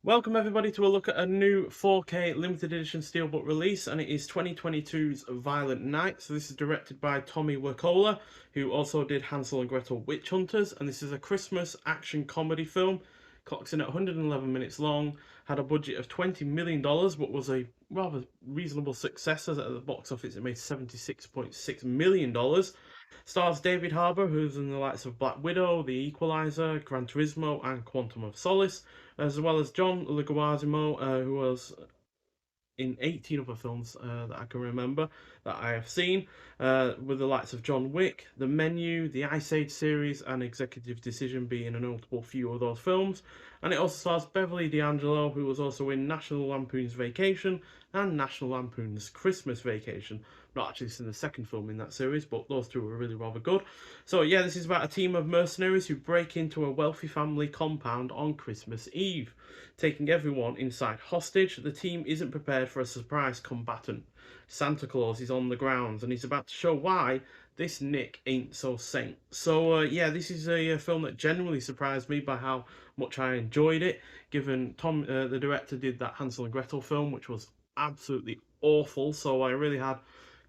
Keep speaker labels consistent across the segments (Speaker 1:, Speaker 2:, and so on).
Speaker 1: Welcome everybody to a look at a new 4K limited edition Steelbook release, and it is 2022's Violent Night. So this is directed by Tommy Wirkola, who also did Hansel and Gretel Witch Hunters, and this is a Christmas action comedy film. Clocks in at 111 minutes long, had a budget of $20 million, but was a rather reasonable success as at the box office it made $76.6 million. Stars David Harbour, who's in the likes of Black Widow, The Equalizer, Gran Turismo, and Quantum of Solace, as well as John Leguizamo, who was in 18 other films that I can remember that I have seen, with the likes of John Wick, The Menu, the Ice Age series, and Executive Decision being a notable few of those films. And it also stars Beverly D'Angelo, who was also in National Lampoon's Vacation and National Lampoon's Christmas Vacation. Not actually seen the second film in that series, but those two were really rather good. So yeah, this is about a team of mercenaries who break into a wealthy family compound on Christmas Eve. Taking everyone inside hostage, the team isn't prepared for a surprise combatant. Santa Claus is on the grounds and he's about to show why this Nick ain't so saint. So yeah, this is a film that genuinely surprised me by how much I enjoyed it, given Tom, the director, did that Hansel and Gretel film, which was absolutely awful, so I really had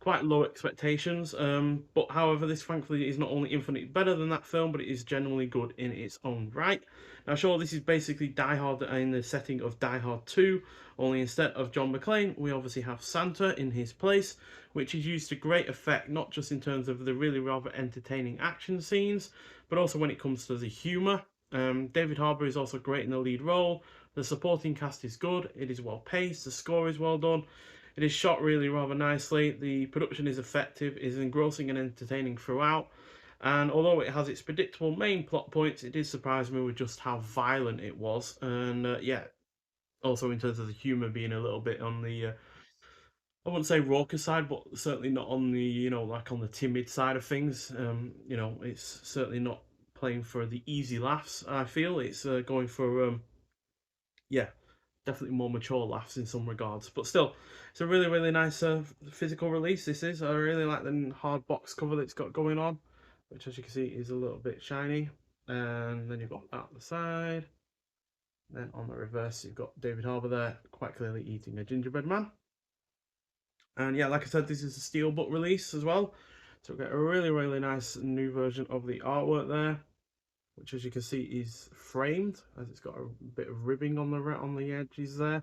Speaker 1: quite low expectations. But however, this thankfully is not only infinitely better than that film, but it is genuinely good in its own right. Now, sure, this is basically Die Hard in the setting of Die Hard 2, only instead of John McClane, we obviously have Santa in his place, which is used to great effect, not just in terms of the really rather entertaining action scenes, but also when it comes to the humour. David Harbour is also great in the lead role. The supporting cast is good, it is well paced, the score is well done, it is shot really rather nicely, the production is effective, is engrossing and entertaining throughout, and although it has its predictable main plot points, it did surprise me with just how violent it was, and yeah, also in terms of the humour being a little bit on the, I wouldn't say raucous side, but certainly not on the, like on the timid side of things. It's certainly not playing for the easy laughs. I feel it's going for, yeah, definitely more mature laughs in some regards. But still, it's a really, really nice physical release. This is. I really like the hard box cover that it's got going on, which, as you can see, is a little bit shiny. And then you've got that on the side. Then on the reverse, you've got David Harbour there, quite clearly eating a gingerbread man. And yeah, like I said, this is a steelbook release as well. So we get a really, really nice new version of the artwork there, which, as you can see, is framed, as it's got a bit of ribbing on the edges there.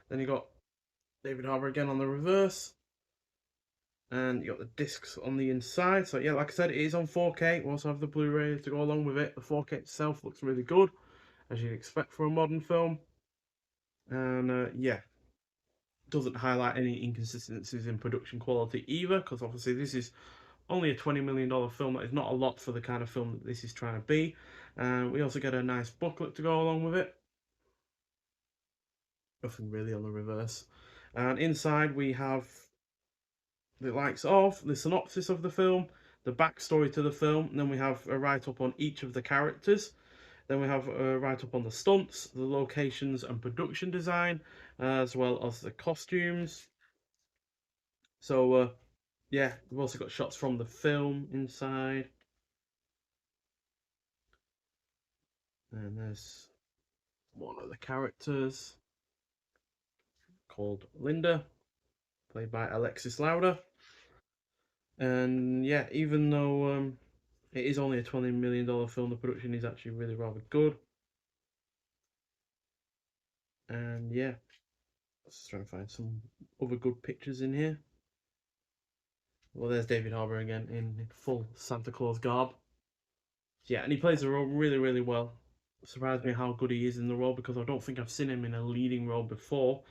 Speaker 1: Then you got David Harbour again on the reverse, and you got the discs on the inside. So yeah, like I said, it is on 4K. We also have the Blu-ray to go along with it. The 4K itself looks really good, as you'd expect for a modern film. And yeah, doesn't highlight any inconsistencies in production quality either, because obviously this is only a $20 million film. That is not a lot for the kind of film that this is trying to be. And we also get a nice booklet to go along with it. Nothing really on the reverse. And inside we have the likes of the synopsis of the film, the backstory to the film, and then we have a write-up on each of the characters. Then we have a write-up on the stunts, the locations and production design, as well as the costumes. So yeah, we've also got shots from the film inside. And there's one of the characters called Linda, played by Alexis Lauder. And yeah, even though it is only a $20 million film, the production is actually really rather good. And yeah, let's try and find some other good pictures in here. Well, there's David Harbour again in full Santa Claus garb. Yeah, and he plays the role really, really well. Surprised me how good he is in the role, because I don't think I've seen him in a leading role before.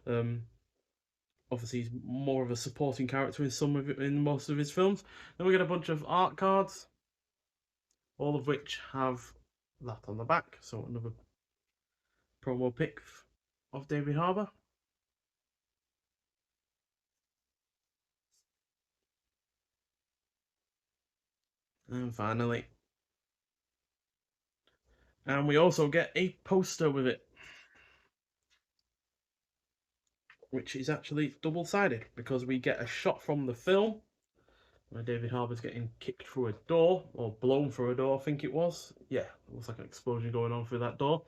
Speaker 1: Um, Obviously, he's more of a supporting character in most of his films. Then we get a bunch of art cards, all of which have that on the back. So another promo pic of David Harbour. And finally, and we also get a poster with it, which is actually double-sided, because we get a shot from the film where David Harbour's getting kicked through a door, or blown through a door, I think it was. Yeah, it looks like an explosion going on through that door.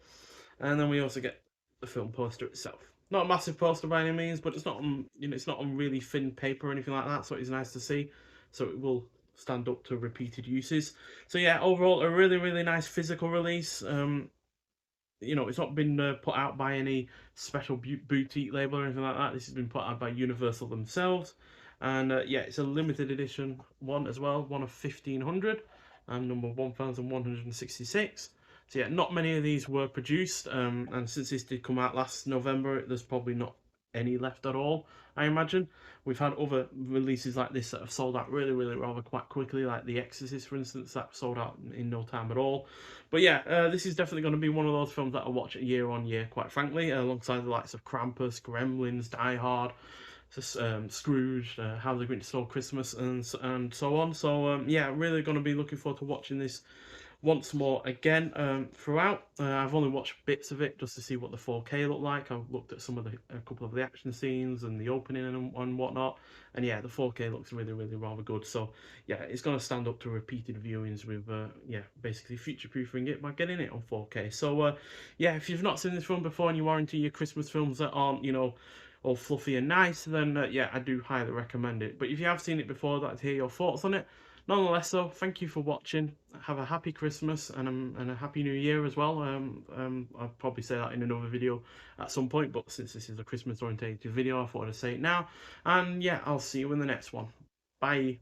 Speaker 1: And then we also get the film poster itself. Not a massive poster by any means, but it's not on, it's not on really thin paper or anything like that, so it's nice to see. So it will stand up to repeated uses. So yeah, overall a really really nice physical release. It's not been put out by any special boutique label or anything like that. This has been put out by Universal themselves, and yeah, it's a limited edition one as well, one of 1500, and number 1166. So yeah, not many of these were produced, and since this did come out last November, there's probably not any left at all, I imagine. We've had other releases like this that have sold out really, really rather quite quickly, like The Exorcist, for instance, that sold out in no time at all. But yeah, this is definitely going to be one of those films that I'll watch year on year, quite frankly, alongside the likes of Krampus, Gremlins, Die Hard, Scrooge, How the Grinch Stole Christmas, and so on. So yeah, really going to be looking forward to watching this once more again throughout. I've only watched bits of it just to see what the 4K looked like. I've looked at a couple of the action scenes and the opening and whatnot, and yeah, the 4K looks really really rather good. So yeah, it's going to stand up to repeated viewings with yeah, basically future proofing it by getting it on 4K. So yeah, if you've not seen this film before and you are into your Christmas films that aren't, all fluffy and nice, then yeah, I do highly recommend it. But if you have seen it before, I'd like to hear your thoughts on it. Nonetheless, though, thank you for watching. Have a happy Christmas and a happy New Year as well. I'll probably say that in another video at some point, but since this is a Christmas orientated video, I thought I'd say it now. And yeah, I'll see you in the next one. Bye.